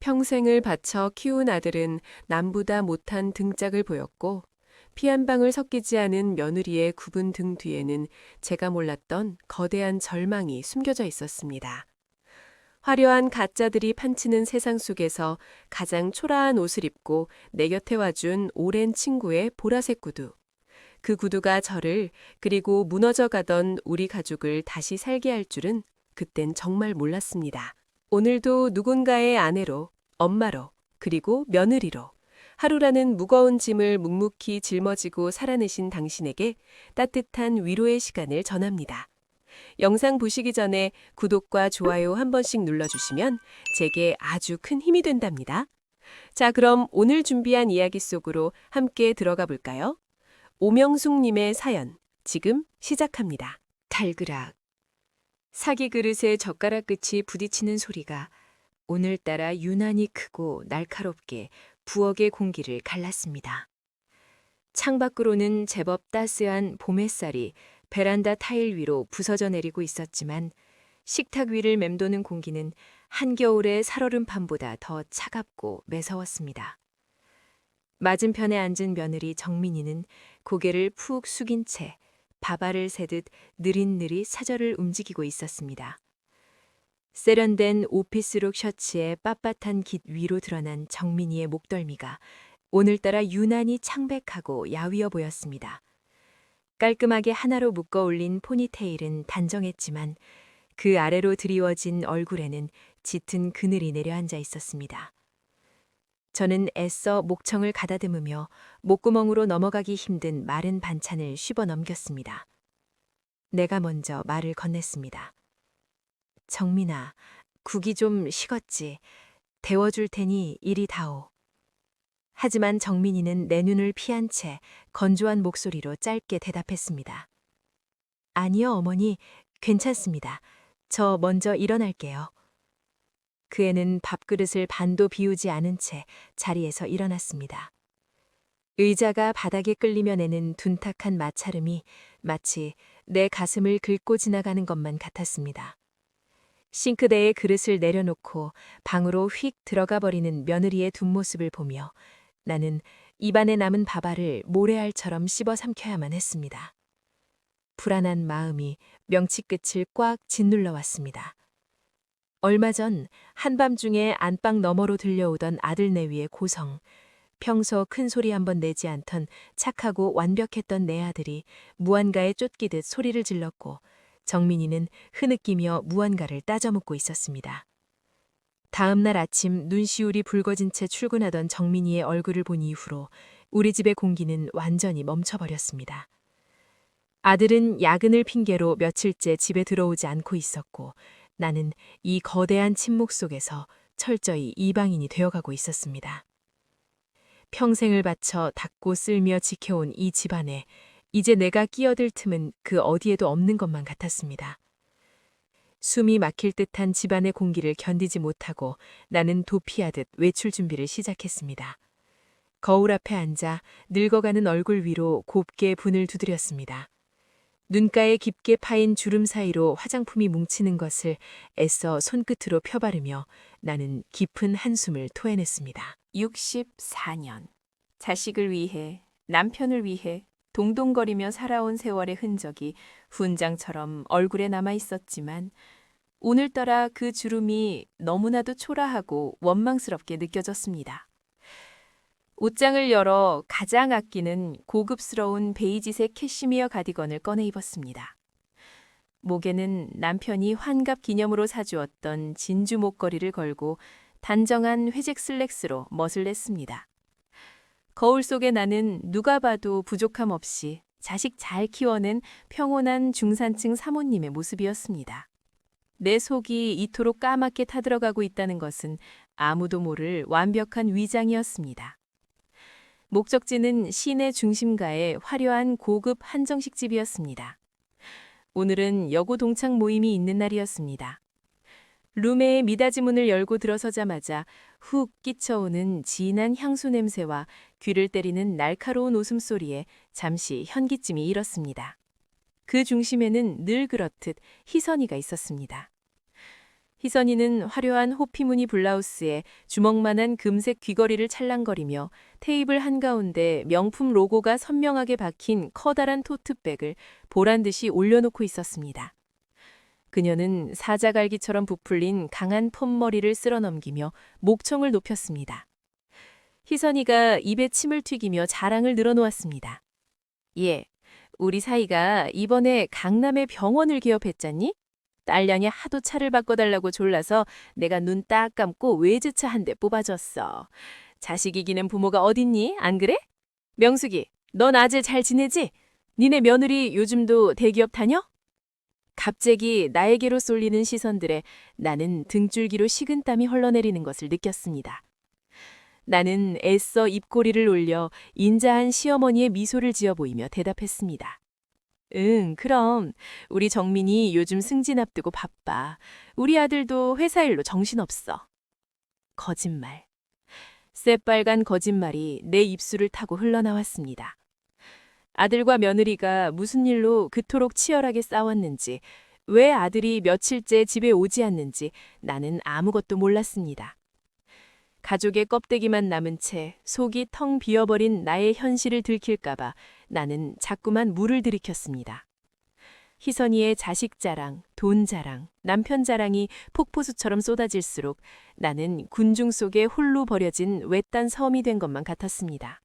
평생을 바쳐 키운 아들은 남보다 못한 등짝을 보였고 피 한 방울 섞이지 않은 며느리의 굽은 등 뒤에는 제가 몰랐던 거대한 절망이 숨겨져 있었습니다. 화려한 가짜들이 판치는 세상 속에서 가장 초라한 옷을 입고 내 곁에 와준 오랜 친구의 보라색 구두. 그 구두가 저를 그리고 무너져 가던 우리 가족을 다시 살게 할 줄은 그땐 정말 몰랐습니다. 오늘도 누군가의 아내로, 엄마로, 그리고 며느리로 하루라는 무거운 짐을 묵묵히 짊어지고 살아내신 당신에게 따뜻한 위로의 시간을 전합니다. 영상 보시기 전에 구독과 좋아요 한 번씩 눌러주시면 제게 아주 큰 힘이 된답니다. 자, 그럼 오늘 준비한 이야기 속으로 함께 들어가 볼까요? 오명숙님의 사연, 지금 시작합니다. 달그락. 사기 그릇에 젓가락 끝이 부딪히는 소리가 오늘따라 유난히 크고 날카롭게 부엌의 공기를 갈랐습니다. 창밖으로는 제법 따스한 봄 햇살이 베란다 타일 위로 부서져 내리고 있었지만 식탁 위를 맴도는 공기는 한겨울의 살얼음 밤보다 더 차갑고 매서웠습니다. 맞은편에 앉은 며느리 정민이는 고개를 푹 숙인 채 밥알을 세듯 느릿느릿 사절을 움직이고 있었습니다. 세련된 오피스룩 셔츠에 빳빳한 깃 위로 드러난 정민이의 목덜미가 오늘따라 유난히 창백하고 야위어 보였습니다. 깔끔하게 하나로 묶어 올린 포니테일은 단정했지만 그 아래로 드리워진 얼굴에는 짙은 그늘이 내려앉아 있었습니다. 저는 애써 목청을 가다듬으며 목구멍으로 넘어가기 힘든 마른 반찬을 씹어 넘겼습니다. 내가 먼저 말을 건넸습니다. 정민아, 국이 좀 식었지. 데워줄 테니 이리 다오. 하지만 정민이는 내 눈을 피한 채 건조한 목소리로 짧게 대답했습니다. 아니요, 어머니, 괜찮습니다. 저 먼저 일어날게요. 그 애는 밥그릇을 반도 비우지 않은 채 자리에서 일어났습니다. 의자가 바닥에 끌리며 내는 둔탁한 마찰음이 마치 내 가슴을 긁고 지나가는 것만 같았습니다. 싱크대에 그릇을 내려놓고 방으로 휙 들어가 버리는 며느리의 둔모습을 보며 나는 입안에 남은 밥알을 모래알처럼 씹어 삼켜야만 했습니다. 불안한 마음이 명치 끝을 꽉 짓눌러 왔습니다. 얼마 전 한밤중에 안방 너머로 들려오던 아들 내위의 고성, 평소 큰 소리 한번 내지 않던 착하고 완벽했던 내 아들이 무언가에 쫓기듯 소리를 질렀고 정민이는 흐느끼며 무언가를 따져묻고 있었습니다. 다음 날 아침 눈시울이 붉어진 채 출근하던 정민이의 얼굴을 본 이후로 우리 집의 공기는 완전히 멈춰버렸습니다. 아들은 야근을 핑계로 며칠째 집에 들어오지 않고 있었고 나는 이 거대한 침묵 속에서 철저히 이방인이 되어가고 있었습니다. 평생을 바쳐 닦고 쓸며 지켜온 이 집안에 이제 내가 끼어들 틈은 그 어디에도 없는 것만 같았습니다. 숨이 막힐 듯한 집안의 공기를 견디지 못하고 나는 도피하듯 외출 준비를 시작했습니다. 거울 앞에 앉아 늙어가는 얼굴 위로 곱게 분을 두드렸습니다. 눈가에 깊게 파인 주름 사이로 화장품이 뭉치는 것을 애써 손끝으로 펴바르며 나는 깊은 한숨을 토해냈습니다. 64년. 자식을 위해, 남편을 위해 동동거리며 살아온 세월의 흔적이 훈장처럼 얼굴에 남아 있었지만 오늘따라 그 주름이 너무나도 초라하고 원망스럽게 느껴졌습니다. 옷장을 열어 가장 아끼는 고급스러운 베이지색 캐시미어 가디건을 꺼내 입었습니다. 목에는 남편이 환갑 기념으로 사주었던 진주 목걸이를 걸고 단정한 회색 슬랙스로 멋을 냈습니다. 거울 속에 나는 누가 봐도 부족함 없이 자식 잘 키워낸 평온한 중산층 사모님의 모습이었습니다. 내 속이 이토록 까맣게 타들어가고 있다는 것은 아무도 모를 완벽한 위장이었습니다. 목적지는 시내 중심가의 화려한 고급 한정식 집이었습니다. 오늘은 여고 동창 모임이 있는 날이었습니다. 룸의 미닫이 문을 열고 들어서자마자 훅 끼쳐오는 진한 향수 냄새와 귀를 때리는 날카로운 웃음소리에 잠시 현기증이 일었습니다. 그 중심에는 늘 그렇듯 희선이가 있었습니다. 희선이는 화려한 호피무늬 블라우스에 주먹만한 금색 귀걸이를 찰랑거리며 테이블 한가운데 명품 로고가 선명하게 박힌 커다란 토트백을 보란듯이 올려놓고 있었습니다. 그녀는 사자갈기처럼 부풀린 강한 폼머리를 쓸어넘기며 목청을 높였습니다. 희선이가 입에 침을 튀기며 자랑을 늘어놓았습니다. 예, 우리 사이가 이번에 강남의 병원을 개업했잖니? 딸년이 하도 차를 바꿔달라고 졸라서 내가 눈 딱 감고 외제차 한 대 뽑아줬어. 자식 이기는 부모가 어딨니? 안 그래? 명숙이, 넌 아재 잘 지내지? 니네 며느리 요즘도 대기업 다녀? 갑자기 나에게로 쏠리는 시선들에 나는 등줄기로 식은땀이 흘러내리는 것을 느꼈습니다. 나는 애써 입꼬리를 올려 인자한 시어머니의 미소를 지어 보이며 대답했습니다. 응, 그럼 우리 정민이 요즘 승진 앞두고 바빠. 우리 아들도 회사 일로 정신없어. 거짓말. 새빨간 거짓말이 내 입술을 타고 흘러나왔습니다. 아들과 며느리가 무슨 일로 그토록 치열하게 싸웠는지, 왜 아들이 며칠째 집에 오지 않는지 나는 아무것도 몰랐습니다. 가족의 껍데기만 남은 채 속이 텅 비어버린 나의 현실을 들킬까봐 나는 자꾸만 물을 들이켰습니다. 희선이의 자식 자랑, 돈 자랑, 남편 자랑이 폭포수처럼 쏟아질수록 나는 군중 속에 홀로 버려진 외딴 섬이 된 것만 같았습니다.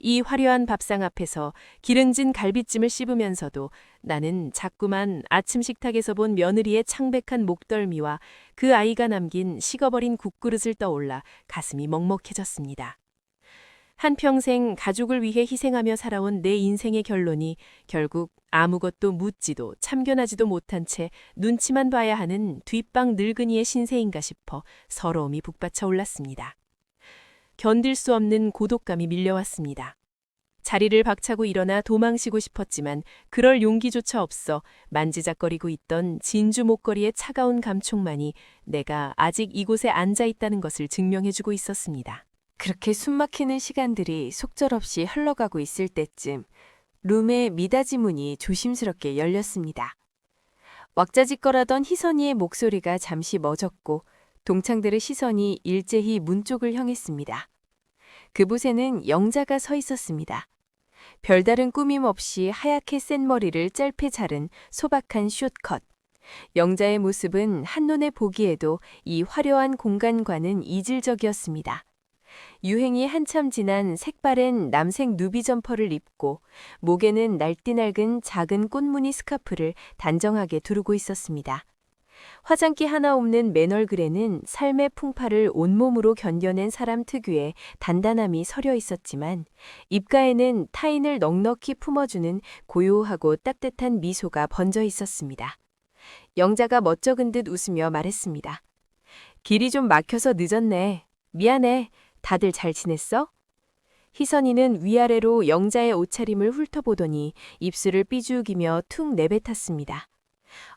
이 화려한 밥상 앞에서 기름진 갈비찜을 씹으면서도 나는 자꾸만 아침 식탁에서 본 며느리의 창백한 목덜미와 그 아이가 남긴 식어버린 국그릇을 떠올라 가슴이 먹먹해졌습니다. 한평생 가족을 위해 희생하며 살아온 내 인생의 결론이 결국 아무것도 묻지도 참견하지도 못한 채 눈치만 봐야 하는 뒷방 늙은이의 신세인가 싶어 서러움이 북받쳐 올랐습니다. 견딜 수 없는 고독감이 밀려왔습니다. 자리를 박차고 일어나 도망치고 싶었지만 그럴 용기조차 없어 만지작거리고 있던 진주 목걸이의 차가운 감촉만이 내가 아직 이곳에 앉아 있다는 것을 증명해주고 있었습니다. 그렇게 숨막히는 시간들이 속절없이 흘러가고 있을 때쯤 룸의 미닫이 문이 조심스럽게 열렸습니다. 왁자지껄하던 희선이의 목소리가 잠시 멎었고 동창들의 시선이 일제히 문 쪽을 향했습니다. 그곳에는 영자가 서 있었습니다. 별다른 꾸밈 없이 하얗게 센 머리를 짧게 자른 소박한 숏컷. 영자의 모습은 한눈에 보기에도 이 화려한 공간과는 이질적이었습니다. 유행이 한참 지난 색바랜 남색 누비 점퍼를 입고 목에는 날띠낡은 작은 꽃무늬 스카프를 단정하게 두르고 있었습니다. 화장기 하나 없는 맨얼굴에는 삶의 풍파를 온몸으로 견뎌낸 사람 특유의 단단함이 서려 있었지만 입가에는 타인을 넉넉히 품어주는 고요하고 따뜻한 미소가 번져 있었습니다. 영자가 멋쩍은 듯 웃으며 말했습니다. 길이 좀 막혀서 늦었네. 미안해. 다들 잘 지냈어? 희선이는 위아래로 영자의 옷차림을 훑어보더니 입술을 삐죽이며 툭 내뱉었습니다.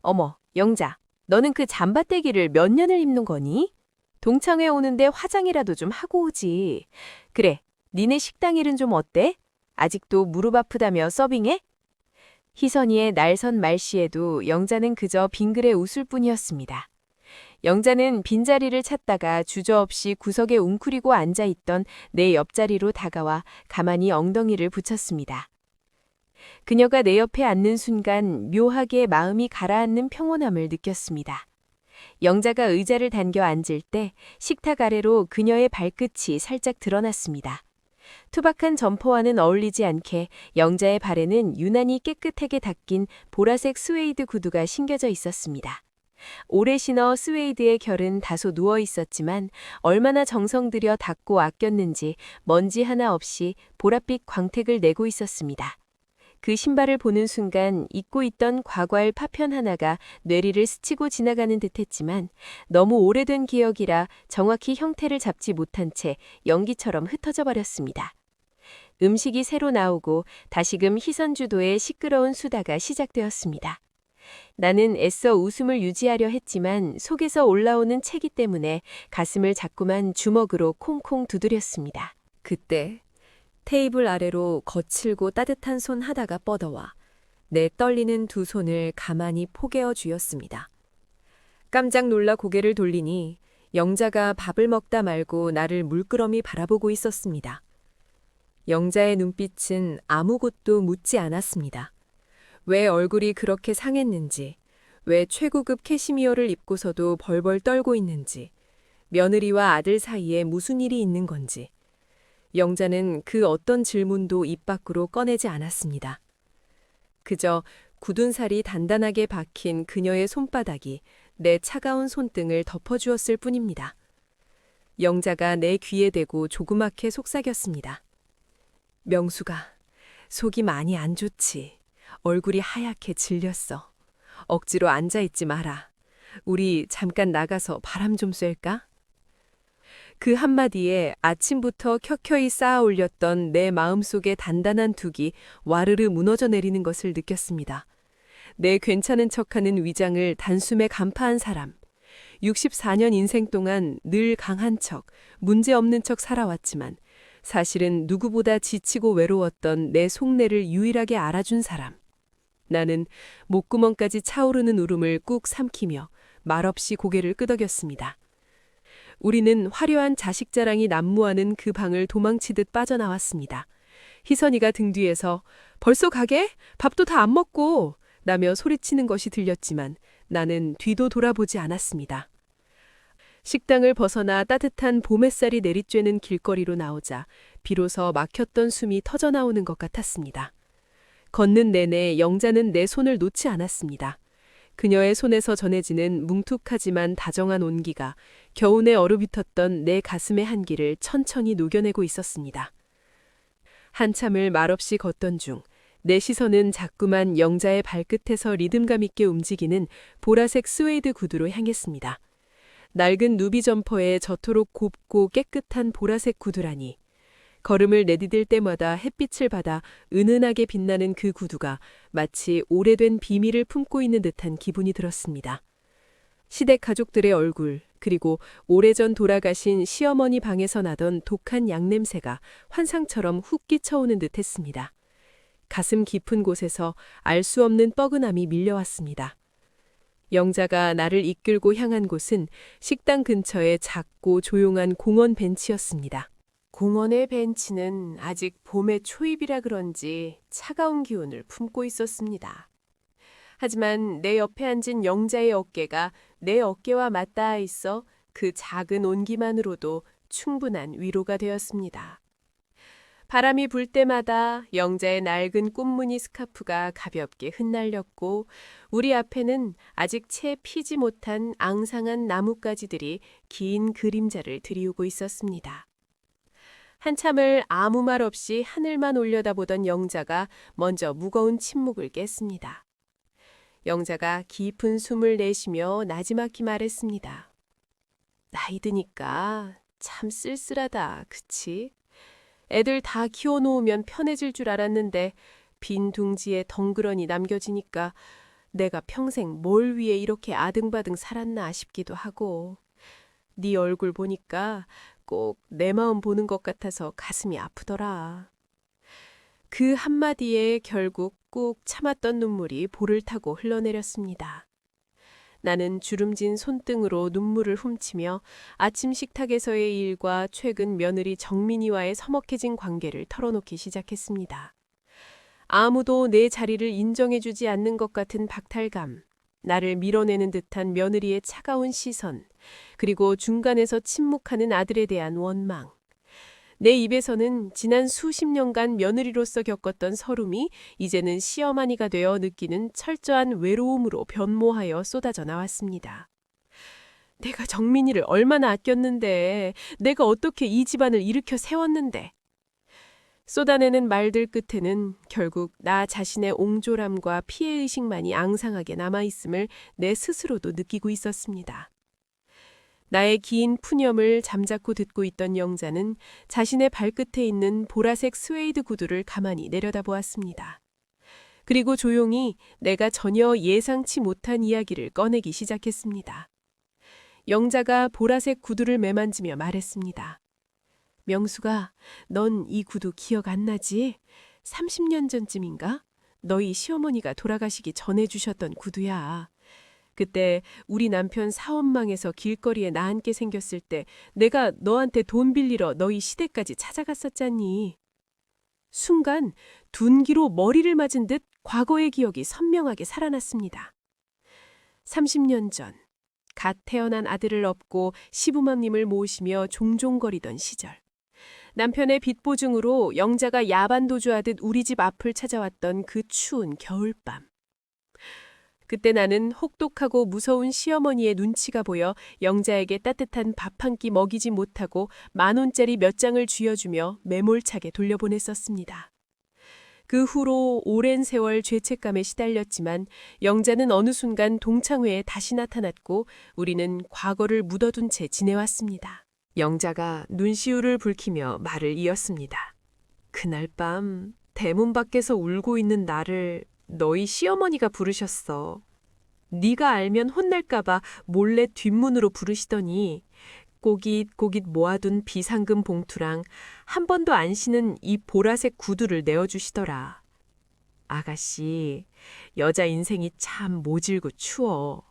어머, 영자. 너는 그 잠바떼기를 몇 년을 입는 거니? 동창회 오는데 화장이라도 좀 하고 오지. 그래, 니네 식당 일은 좀 어때? 아직도 무릎 아프다며 서빙해? 희선이의 날선 말씨에도 영자는 그저 빙그레 웃을 뿐이었습니다. 영자는 빈자리를 찾다가 주저없이 구석에 웅크리고 앉아있던 내 옆자리로 다가와 가만히 엉덩이를 붙였습니다. 그녀가 내 옆에 앉는 순간 묘하게 마음이 가라앉는 평온함을 느꼈습니다. 영자가 의자를 당겨 앉을 때 식탁 아래로 그녀의 발끝이 살짝 드러났습니다. 투박한 점퍼와는 어울리지 않게 영자의 발에는 유난히 깨끗하게 닦인 보라색 스웨이드 구두가 신겨져 있었습니다. 오래 신어 스웨이드의 결은 다소 누워 있었지만 얼마나 정성 들여 닦고 아꼈는지 먼지 하나 없이 보랏빛 광택을 내고 있었습니다. 그 신발을 보는 순간 잊고 있던 과거의 파편 하나가 뇌리를 스치고 지나가는 듯했지만 너무 오래된 기억이라 정확히 형태를 잡지 못한 채 연기처럼 흩어져 버렸습니다. 음식이 새로 나오고 다시금 희선주도의 시끄러운 수다가 시작되었습니다. 나는 애써 웃음을 유지하려 했지만 속에서 올라오는 체기 때문에 가슴을 자꾸만 주먹으로 콩콩 두드렸습니다. 그때 테이블 아래로 거칠고 따뜻한 손 하나가 뻗어와 내 떨리는 두 손을 가만히 포개어 쥐었습니다. 깜짝 놀라 고개를 돌리니 영자가 밥을 먹다 말고 나를 물끄러미 바라보고 있었습니다. 영자의 눈빛은 아무것도 묻지 않았습니다. 왜 얼굴이 그렇게 상했는지, 왜 최고급 캐시미어를 입고서도 벌벌 떨고 있는지, 며느리와 아들 사이에 무슨 일이 있는 건지. 영자는 그 어떤 질문도 입 밖으로 꺼내지 않았습니다. 그저 굳은 살이 단단하게 박힌 그녀의 손바닥이 내 차가운 손등을 덮어주었을 뿐입니다. 영자가 내 귀에 대고 조그맣게 속삭였습니다. 명수가 속이 많이 안 좋지. 얼굴이 하얗게 질렸어. 억지로 앉아있지 마라. 우리 잠깐 나가서 바람 좀 쐴까? 그 한마디에 아침부터 켜켜이 쌓아 올렸던 내 마음속의 단단한 둑이 와르르 무너져 내리는 것을 느꼈습니다. 내 괜찮은 척하는 위장을 단숨에 간파한 사람. 64년 인생 동안 늘 강한 척, 문제없는 척 살아왔지만 사실은 누구보다 지치고 외로웠던 내 속내를 유일하게 알아준 사람. 나는 목구멍까지 차오르는 울음을 꾹 삼키며 말없이 고개를 끄덕였습니다. 우리는 화려한 자식 자랑이 난무하는 그 방을 도망치듯 빠져나왔습니다. 희선이가 등 뒤에서 벌써 가게? 밥도 다 안 먹고! 라며 소리치는 것이 들렸지만 나는 뒤도 돌아보지 않았습니다. 식당을 벗어나 따뜻한 봄 햇살이 내리쬐는 길거리로 나오자 비로소 막혔던 숨이 터져나오는 것 같았습니다. 걷는 내내 영자는 내 손을 놓지 않았습니다. 그녀의 손에서 전해지는 뭉툭하지만 다정한 온기가 겨우내 얼어붙었던 내 가슴의 한기를 천천히 녹여내고 있었습니다. 한참을 말없이 걷던 중 내 시선은 자꾸만 영자의 발끝에서 리듬감 있게 움직이는 보라색 스웨이드 구두로 향했습니다. 낡은 누비 점퍼에 저토록 곱고 깨끗한 보라색 구두라니. 걸음을 내디딜 때마다 햇빛을 받아 은은하게 빛나는 그 구두가 마치 오래된 비밀을 품고 있는 듯한 기분이 들었습니다. 시댁 가족들의 얼굴, 그리고 오래전 돌아가신 시어머니 방에서 나던 독한 양냄새가 환상처럼 훅 끼쳐오는 듯 했습니다. 가슴 깊은 곳에서 알 수 없는 뻐근함이 밀려왔습니다. 영자가 나를 이끌고 향한 곳은 식당 근처의 작고 조용한 공원 벤치였습니다. 공원의 벤치는 아직 봄의 초입이라 그런지 차가운 기운을 품고 있었습니다. 하지만 내 옆에 앉은 영자의 어깨가 내 어깨와 맞닿아 있어 그 작은 온기만으로도 충분한 위로가 되었습니다. 바람이 불 때마다 영자의 낡은 꽃무늬 스카프가 가볍게 흩날렸고 우리 앞에는 아직 채 피지 못한 앙상한 나뭇가지들이 긴 그림자를 드리우고 있었습니다. 한참을 아무 말 없이 하늘만 올려다보던 영자가 먼저 무거운 침묵을 깼습니다. 영자가 깊은 숨을 내쉬며 나지막히 말했습니다. 나이 드니까 참 쓸쓸하다, 그치? 애들 다 키워놓으면 편해질 줄 알았는데 빈 둥지에 덩그러니 남겨지니까 내가 평생 뭘 위해 이렇게 아등바등 살았나 싶기도 하고 네 얼굴 보니까 꼭 내 마음 보는 것 같아서 가슴이 아프더라. 그 한마디에 결국 꾹 참았던 눈물이 볼을 타고 흘러내렸습니다. 나는 주름진 손등으로 눈물을 훔치며 아침 식탁에서의 일과 최근 며느리 정민이와의 서먹해진 관계를 털어놓기 시작했습니다. 아무도 내 자리를 인정해주지 않는 것 같은 박탈감, 나를 밀어내는 듯한 며느리의 차가운 시선, 그리고 중간에서 침묵하는 아들에 대한 원망. 내 입에서는 지난 수십 년간 며느리로서 겪었던 서름이 이제는 시어머니가 되어 느끼는 철저한 외로움으로 변모하여 쏟아져 나왔습니다. 내가 정민이를 얼마나 아꼈는데, 내가 어떻게 이 집안을 일으켜 세웠는데. 쏟아내는 말들 끝에는 결국 나 자신의 옹졸함과 피해의식만이 앙상하게 남아있음을 내 스스로도 느끼고 있었습니다. 나의 긴 푸념을 잠자코 듣고 있던 영자는 자신의 발끝에 있는 보라색 스웨이드 구두를 가만히 내려다보았습니다. 그리고 조용히 내가 전혀 예상치 못한 이야기를 꺼내기 시작했습니다. 영자가 보라색 구두를 매만지며 말했습니다. 명수가, 넌 이 구두 기억 안 나지? 30년 전쯤인가? 너희 시어머니가 돌아가시기 전에 주셨던 구두야. 그때 우리 남편 사원망에서 길거리에 나앉게 생겼을 때 내가 너한테 돈 빌리러 너희 시댁까지 찾아갔었잖니. 순간 둔기로 머리를 맞은 듯 과거의 기억이 선명하게 살아났습니다. 30년 전, 갓 태어난 아들을 업고 시부모님을 모시며 종종거리던 시절. 남편의 빚 보증으로 영자가 야반도주하듯 우리 집 앞을 찾아왔던 그 추운 겨울밤. 그때 나는 혹독하고 무서운 시어머니의 눈치가 보여 영자에게 따뜻한 밥 한 끼 먹이지 못하고 10,000원짜리 몇 장을 쥐어주며 매몰차게 돌려보냈었습니다. 그 후로 오랜 세월 죄책감에 시달렸지만 영자는 어느 순간 동창회에 다시 나타났고 우리는 과거를 묻어둔 채 지내왔습니다. 영자가 눈시울을 붉히며 말을 이었습니다. 그날 밤 대문 밖에서 울고 있는 나를 너희 시어머니가 부르셨어. 네가 알면 혼날까봐 몰래 뒷문으로 부르시더니 꼬깃꼬깃 모아둔 비상금 봉투랑 한 번도 안 신은 이 보라색 구두를 내어주시더라. 아가씨, 여자 인생이 참 모질고 추워.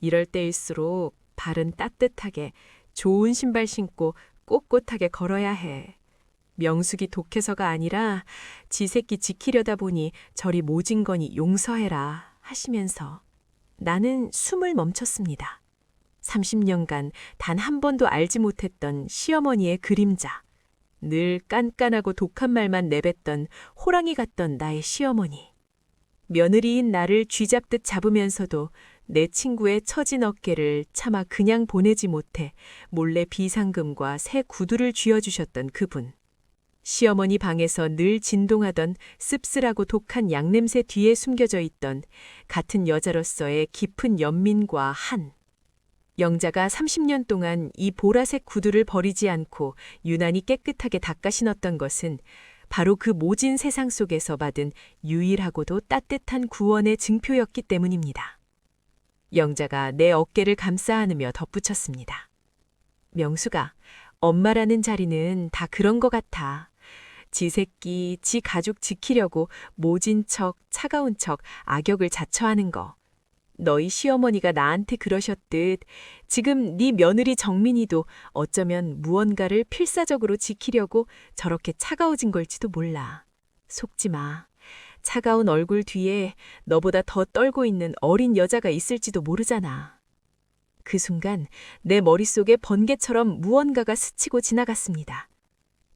이럴 때일수록 발은 따뜻하게 좋은 신발 신고 꼿꼿하게 걸어야 해. 명숙이 독해서가 아니라 지 새끼 지키려다 보니 저리 모진 거니 용서해라 하시면서 나는 숨을 멈췄습니다. 30년간 단 한 번도 알지 못했던 시어머니의 그림자. 늘 깐깐하고 독한 말만 내뱉던 호랑이 같던 나의 시어머니. 며느리인 나를 쥐잡듯 잡으면서도 내 친구의 처진 어깨를 차마 그냥 보내지 못해 몰래 비상금과 새 구두를 쥐어주셨던 그분. 시어머니 방에서 늘 진동하던 씁쓸하고 독한 양냄새 뒤에 숨겨져 있던 같은 여자로서의 깊은 연민과 한. 영자가 30년 동안 이 보라색 구두를 버리지 않고 유난히 깨끗하게 닦아 신었던 것은 바로 그 모진 세상 속에서 받은 유일하고도 따뜻한 구원의 증표였기 때문입니다. 영자가 내 어깨를 감싸 안으며 덧붙였습니다. 명수가, 엄마라는 자리는 다 그런 것 같아. 지 새끼, 지 가족 지키려고 모진 척, 차가운 척, 악역을 자처하는 거. 너희 시어머니가 나한테 그러셨듯 지금 네 며느리 정민이도 어쩌면 무언가를 필사적으로 지키려고 저렇게 차가워진 걸지도 몰라. 속지 마. 차가운 얼굴 뒤에 너보다 더 떨고 있는 어린 여자가 있을지도 모르잖아. 그 순간 내 머릿속에 번개처럼 무언가가 스치고 지나갔습니다.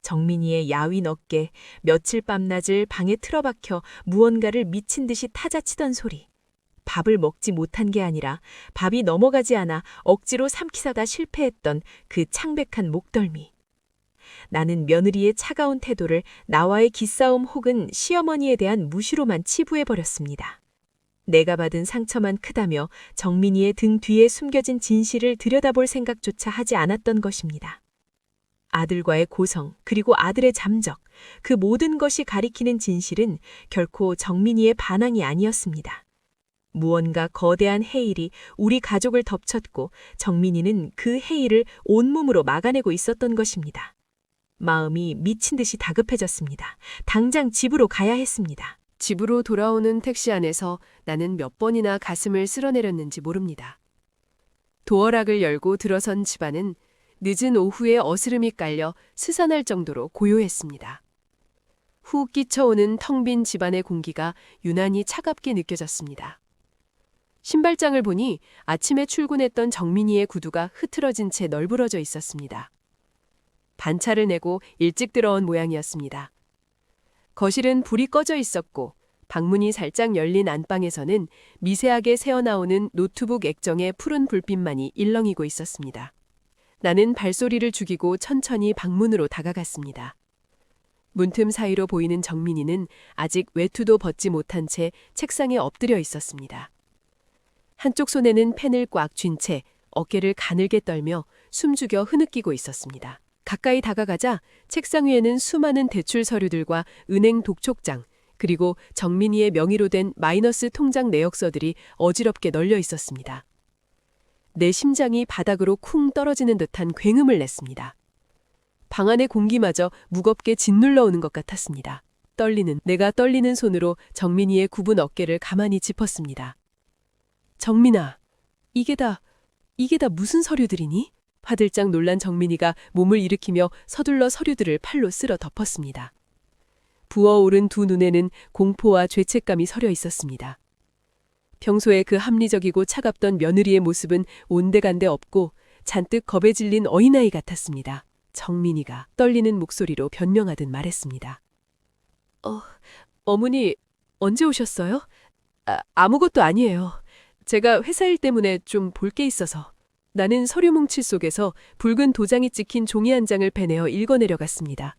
정민이의 야윈 어깨, 며칠 밤낮을 방에 틀어박혀 무언가를 미친 듯이 타자치던 소리. 밥을 먹지 못한 게 아니라 밥이 넘어가지 않아 억지로 삼키사다 실패했던 그 창백한 목덜미. 나는 며느리의 차가운 태도를 나와의 기싸움 혹은 시어머니에 대한 무시로만 치부해버렸습니다. 내가 받은 상처만 크다며 정민이의 등 뒤에 숨겨진 진실을 들여다볼 생각조차 하지 않았던 것입니다. 아들과의 고성, 그리고 아들의 잠적, 그 모든 것이 가리키는 진실은 결코 정민이의 반항이 아니었습니다. 무언가 거대한 해일이 우리 가족을 덮쳤고 정민이는 그 해일을 온몸으로 막아내고 있었던 것입니다. 마음이 미친 듯이 다급해졌습니다. 당장 집으로 가야 했습니다. 집으로 돌아오는 택시 안에서 나는 몇 번이나 가슴을 쓸어내렸는지 모릅니다. 도어락을 열고 들어선 집안은 늦은 오후에 어스름이 깔려 스산할 정도로 고요했습니다. 훅 끼쳐오는 텅 빈 집안의 공기가 유난히 차갑게 느껴졌습니다. 신발장을 보니 아침에 출근했던 정민이의 구두가 흐트러진 채 널브러져 있었습니다. 반차를 내고 일찍 들어온 모양이었습니다. 거실은 불이 꺼져 있었고 방문이 살짝 열린 안방에서는 미세하게 새어나오는 노트북 액정의 푸른 불빛만이 일렁이고 있었습니다. 나는 발소리를 죽이고 천천히 방문으로 다가갔습니다. 문틈 사이로 보이는 정민이는 아직 외투도 벗지 못한 채 책상에 엎드려 있었습니다. 한쪽 손에는 펜을 꽉 쥔 채 어깨를 가늘게 떨며 숨죽여 흐느끼고 있었습니다. 가까이 다가가자 책상 위에는 수많은 대출 서류들과 은행 독촉장, 그리고 정민이의 명의로 된 마이너스 통장 내역서들이 어지럽게 널려 있었습니다. 내 심장이 바닥으로 쿵 떨어지는 듯한 굉음을 냈습니다. 방 안의 공기마저 무겁게 짓눌러 오는 것 같았습니다. 내가 떨리는 손으로 정민이의 굽은 어깨를 가만히 짚었습니다. 정민아, 이게 다 무슨 서류들이니? 화들짝 놀란 정민이가 몸을 일으키며 서둘러 서류들을 팔로 쓸어 덮었습니다. 부어오른 두 눈에는 공포와 죄책감이 서려 있었습니다. 평소에 그 합리적이고 차갑던 며느리의 모습은 온데간데 없고 잔뜩 겁에 질린 어린아이 같았습니다. 정민이가 떨리는 목소리로 변명하듯 말했습니다. 어머니, 언제 오셨어요? 아무것도 아니에요. 제가 회사 일 때문에 좀 볼 게 있어서. 나는 서류 뭉칠 속에서 붉은 도장이 찍힌 종이 한 장을 빼내어 읽어내려갔습니다.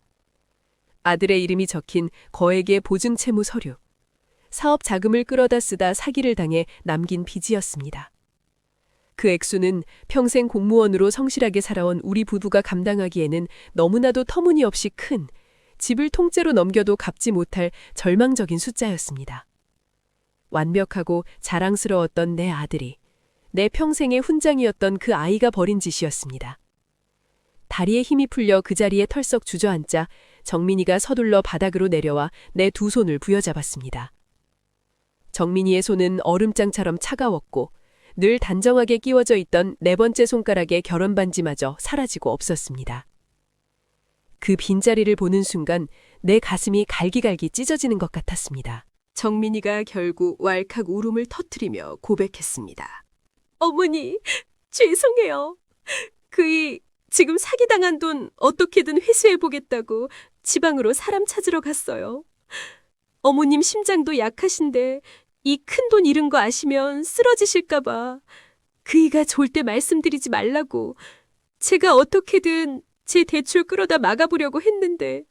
아들의 이름이 적힌 거액의 보증 채무 서류. 사업 자금을 끌어다 쓰다 사기를 당해 남긴 빚이었습니다. 그 액수는 평생 공무원으로 성실하게 살아온 우리 부부가 감당하기에는 너무나도 터무니없이 큰, 집을 통째로 넘겨도 갚지 못할 절망적인 숫자였습니다. 완벽하고 자랑스러웠던 내 아들이 내 평생의 훈장이었던 그 아이가 벌인 짓이었습니다. 다리에 힘이 풀려 그 자리에 털썩 주저앉자 정민이가 서둘러 바닥으로 내려와 내 두 손을 부여잡았습니다. 정민이의 손은 얼음장처럼 차가웠고 늘 단정하게 끼워져 있던 네 번째 손가락의 결혼 반지마저 사라지고 없었습니다. 그 빈자리를 보는 순간 내 가슴이 갈기갈기 찢어지는 것 같았습니다. 정민이가 결국 왈칵 울음을 터뜨리며 고백했습니다. 어머니, 죄송해요. 그이 지금 사기당한 돈 어떻게든 회수해보겠다고 지방으로 사람 찾으러 갔어요. 어머님 심장도 약하신데 이 큰 돈 잃은 거 아시면 쓰러지실까봐 그이가 절대 말씀드리지 말라고 제가 어떻게든 제 대출 끌어다 막아보려고 했는데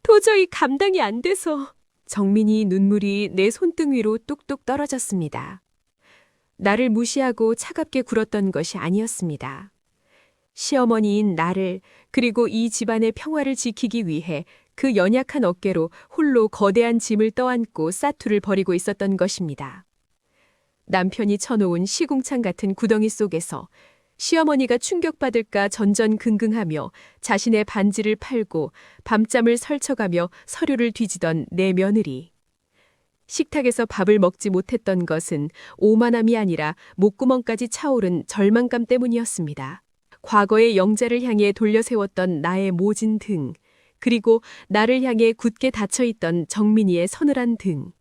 도저히 감당이 안 돼서. 정민이 눈물이 내 손등 위로 뚝뚝 떨어졌습니다. 나를 무시하고 차갑게 굴었던 것이 아니었습니다. 시어머니인 나를 그리고 이 집안의 평화를 지키기 위해 그 연약한 어깨로 홀로 거대한 짐을 떠안고 사투를 벌이고 있었던 것입니다. 남편이 쳐놓은 시궁창 같은 구덩이 속에서 시어머니가 충격받을까 전전긍긍하며 자신의 반지를 팔고 밤잠을 설쳐가며 서류를 뒤지던 내 며느리. 식탁에서 밥을 먹지 못했던 것은 오만함이 아니라 목구멍까지 차오른 절망감 때문이었습니다. 과거의 영자를 향해 돌려세웠던 나의 모진 등, 그리고 나를 향해 굳게 닫혀있던 정민이의 서늘한 등.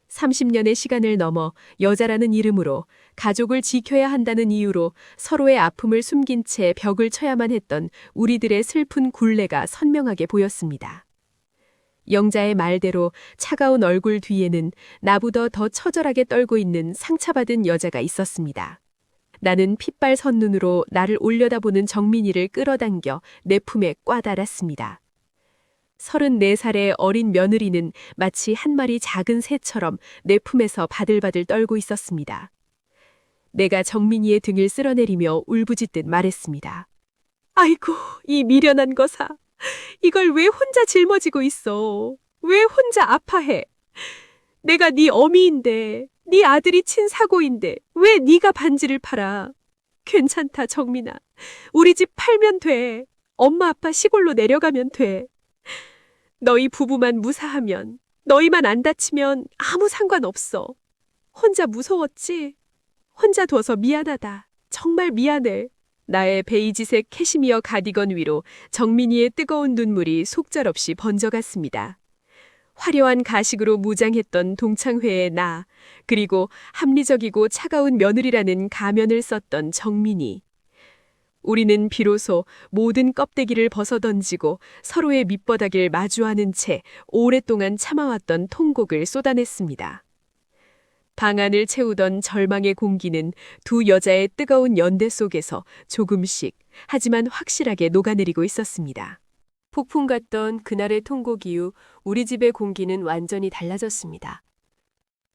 30년의 시간을 넘어 여자라는 이름으로 가족을 지켜야 한다는 이유로 서로의 아픔을 숨긴 채 벽을 쳐야만 했던 우리들의 슬픈 굴레가 선명하게 보였습니다. 영자의 말대로 차가운 얼굴 뒤에는 나보다 더 처절하게 떨고 있는 상처받은 여자가 있었습니다. 나는 핏발 선눈으로 나를 올려다보는 정민이를 끌어당겨 내 품에 꽉 달았습니다. 34살의 어린 며느리는 마치 한 마리 작은 새처럼 내 품에서 바들바들 떨고 있었습니다. 내가 정민이의 등을 쓸어내리며 울부짖듯 말했습니다. 아이고, 이 미련한 거사. 이걸 왜 혼자 짊어지고 있어? 왜 혼자 아파해? 내가 네 어미인데, 네 아들이 친 사고인데 왜 네가 반지를 팔아? 괜찮다, 정민아. 우리 집 팔면 돼. 엄마 아빠 시골로 내려가면 돼. 너희 부부만 무사하면, 너희만 안 다치면 아무 상관없어. 혼자 무서웠지? 혼자 둬서 미안하다. 정말 미안해. 나의 베이지색 캐시미어 가디건 위로 정민이의 뜨거운 눈물이 속절없이 번져갔습니다. 화려한 가식으로 무장했던 동창회의 나, 그리고 합리적이고 차가운 며느리라는 가면을 썼던 정민이. 우리는 비로소 모든 껍데기를 벗어던지고 서로의 밑바닥을 마주하는 채 오랫동안 참아왔던 통곡을 쏟아냈습니다. 방 안을 채우던 절망의 공기는 두 여자의 뜨거운 연대 속에서 조금씩, 하지만 확실하게 녹아내리고 있었습니다. 폭풍 같던 그날의 통곡 이후 우리 집의 공기는 완전히 달라졌습니다.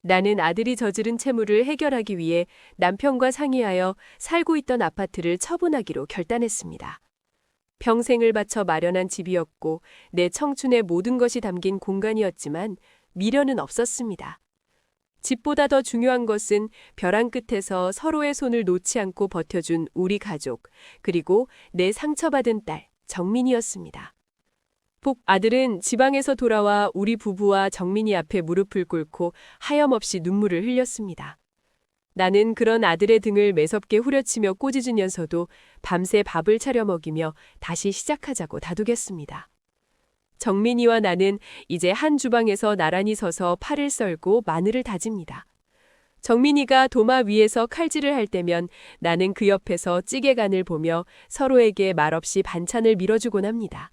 나는 아들이 저지른 채무를 해결하기 위해 남편과 상의하여 살고 있던 아파트를 처분하기로 결단했습니다. 평생을 바쳐 마련한 집이었고 내 청춘의 모든 것이 담긴 공간이었지만 미련은 없었습니다. 집보다 더 중요한 것은 벼랑 끝에서 서로의 손을 놓지 않고 버텨준 우리 가족, 그리고 내 상처받은 딸, 정민이었습니다. 아들은 지방에서 돌아와 우리 부부와 정민이 앞에 무릎을 꿇고 하염없이 눈물을 흘렸습니다. 나는 그런 아들의 등을 매섭게 후려치며 꼬집으면서도 밤새 밥을 차려 먹이며 다시 시작하자고 다독였습니다. 정민이와 나는 이제 한 주방에서 나란히 서서 파를 썰고 마늘을 다집니다. 정민이가 도마 위에서 칼질을 할 때면 나는 그 옆에서 찌개간을 보며 서로에게 말없이 반찬을 밀어주곤 합니다.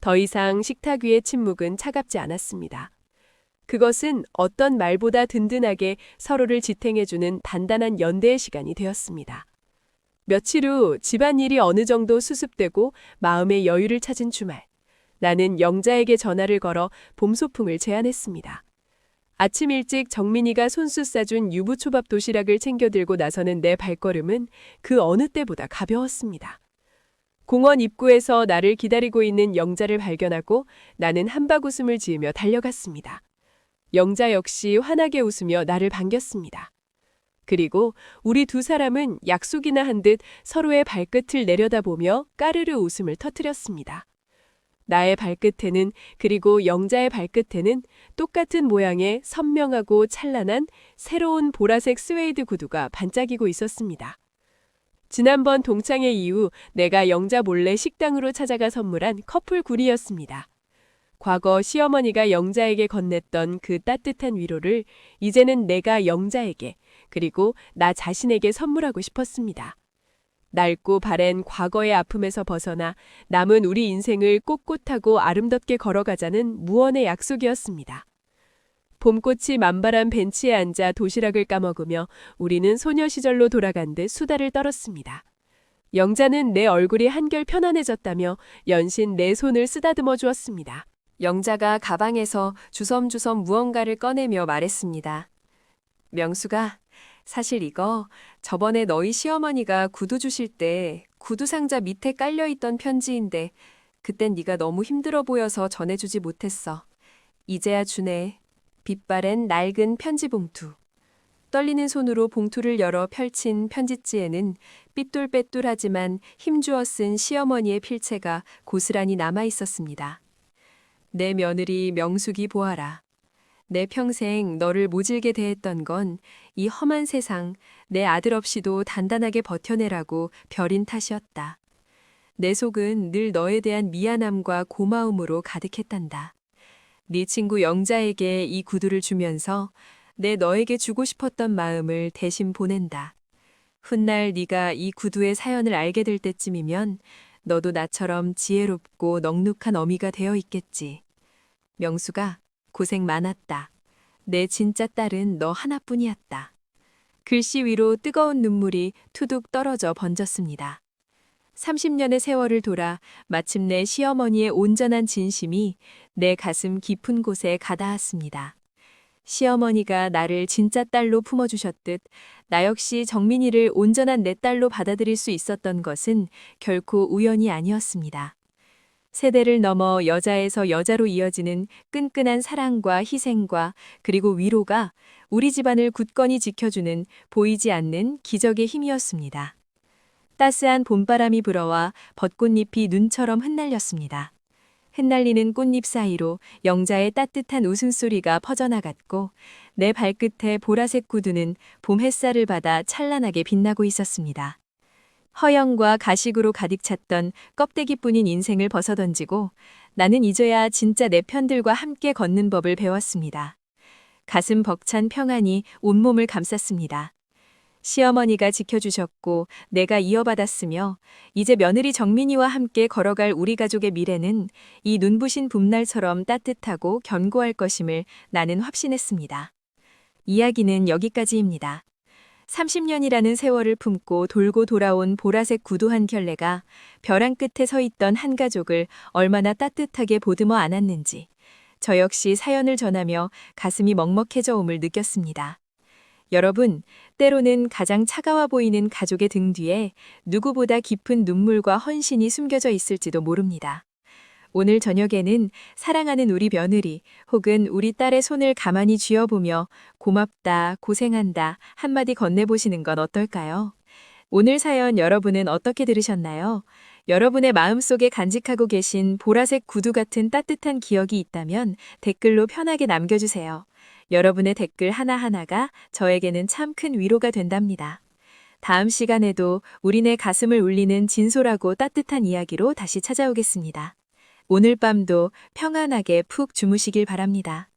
더 이상 식탁 위의 침묵은 차갑지 않았습니다. 그것은 어떤 말보다 든든하게 서로를 지탱해주는 단단한 연대의 시간이 되었습니다. 며칠 후 집안일이 어느 정도 수습되고 마음의 여유를 찾은 주말, 나는 영자에게 전화를 걸어 봄 소풍을 제안했습니다. 아침 일찍 정민이가 손수 싸준 유부초밥 도시락을 챙겨 들고 나서는 내 발걸음은 그 어느 때보다 가벼웠습니다. 공원 입구에서 나를 기다리고 있는 영자를 발견하고 나는 한바구음을 지으며 달려갔습니다. 영자 역시 환하게 웃으며 나를 반겼습니다. 그리고 우리 두 사람은 약속이나 한 듯 서로의 발끝을 내려다보며 까르르 웃음을 터뜨렸습니다. 나의 발끝에는 그리고 영자의 발끝에는 똑같은 모양의 선명하고 찬란한 새로운 보라색 스웨이드 구두가 반짝이고 있었습니다. 지난번 동창회 이후 내가 영자 몰래 식당으로 찾아가 선물한 커플 굴이었습니다. 과거 시어머니가 영자에게 건넸던 그 따뜻한 위로를 이제는 내가 영자에게 그리고 나 자신에게 선물하고 싶었습니다. 낡고 바랜 과거의 아픔에서 벗어나 남은 우리 인생을 꼿꼿하고 아름답게 걸어가자는 무언의 약속이었습니다. 봄꽃이 만발한 벤치에 앉아 도시락을 까먹으며 우리는 소녀 시절로 돌아간 듯 수다를 떨었습니다. 영자는 내 얼굴이 한결 편안해졌다며 연신 내 손을 쓰다듬어 주었습니다. 영자가 가방에서 주섬주섬 무언가를 꺼내며 말했습니다. 명수가, 사실 이거 저번에 너희 시어머니가 구두 주실 때 구두 상자 밑에 깔려있던 편지인데 그땐 네가 너무 힘들어 보여서 전해주지 못했어. 이제야 주네. 빛바랜 낡은 편지 봉투. 떨리는 손으로 봉투를 열어 펼친 편지지에는 삐뚤빼뚤하지만 힘주어 쓴 시어머니의 필체가 고스란히 남아 있었습니다. 내 며느리 명숙이 보아라. 내 평생 너를 모질게 대했던 건 이 험한 세상 내 아들 없이도 단단하게 버텨내라고 벼린 탓이었다. 내 속은 늘 너에 대한 미안함과 고마움으로 가득했단다. 네 친구 영자에게 이 구두를 주면서 내 너에게 주고 싶었던 마음을 대신 보낸다. 훗날 네가 이 구두의 사연을 알게 될 때쯤이면 너도 나처럼 지혜롭고 넉넉한 어미가 되어 있겠지. 명수가 고생 많았다. 내 진짜 딸은 너 하나뿐이었다. 글씨 위로 뜨거운 눈물이 투둑 떨어져 번졌습니다. 30년의 세월을 돌아 마침내 시어머니의 온전한 진심이 내 가슴 깊은 곳에 가닿았습니다. 시어머니가 나를 진짜 딸로 품어주셨듯 나 역시 정민이를 온전한 내 딸로 받아들일 수 있었던 것은 결코 우연이 아니었습니다. 세대를 넘어 여자에서 여자로 이어지는 끈끈한 사랑과 희생과 그리고 위로가 우리 집안을 굳건히 지켜주는 보이지 않는 기적의 힘이었습니다. 따스한 봄바람이 불어와 벚꽃잎이 눈처럼 흩날렸습니다. 흩날리는 꽃잎 사이로 영자의 따뜻한 웃음소리가 퍼져나갔고 내 발끝에 보라색 구두는 봄 햇살을 받아 찬란하게 빛나고 있었습니다. 허영과 가식으로 가득 찼던 껍데기뿐인 인생을 벗어던지고 나는 이제야 진짜 내 편들과 함께 걷는 법을 배웠습니다. 가슴 벅찬 평안이 온몸을 감쌌습니다. 시어머니가 지켜주셨고 내가 이어받았으며 이제 며느리 정민이와 함께 걸어갈 우리 가족의 미래는 이 눈부신 봄날처럼 따뜻하고 견고할 것임을 나는 확신했습니다. 이야기는 여기까지입니다. 30년이라는 세월을 품고 돌고 돌아온 보라색 구두 한 켤레가 벼랑 끝에 서 있던 한 가족을 얼마나 따뜻하게 보듬어 안았는지 저 역시 사연을 전하며 가슴이 먹먹해져 옴을 느꼈습니다. 여러분, 때로는 가장 차가워 보이는 가족의 등 뒤에 누구보다 깊은 눈물과 헌신이 숨겨져 있을지도 모릅니다. 오늘 저녁에는 사랑하는 우리 며느리 혹은 우리 딸의 손을 가만히 쥐어보며 고맙다, 고생한다 한마디 건네보시는 건 어떨까요? 오늘 사연 여러분은 어떻게 들으셨나요? 여러분의 마음속에 간직하고 계신 보라색 구두 같은 따뜻한 기억이 있다면 댓글로 편하게 남겨주세요. 여러분의 댓글 하나하나가 저에게는 참 큰 위로가 된답니다. 다음 시간에도 우리네 가슴을 울리는 진솔하고 따뜻한 이야기로 다시 찾아오겠습니다. 오늘 밤도 평안하게 푹 주무시길 바랍니다.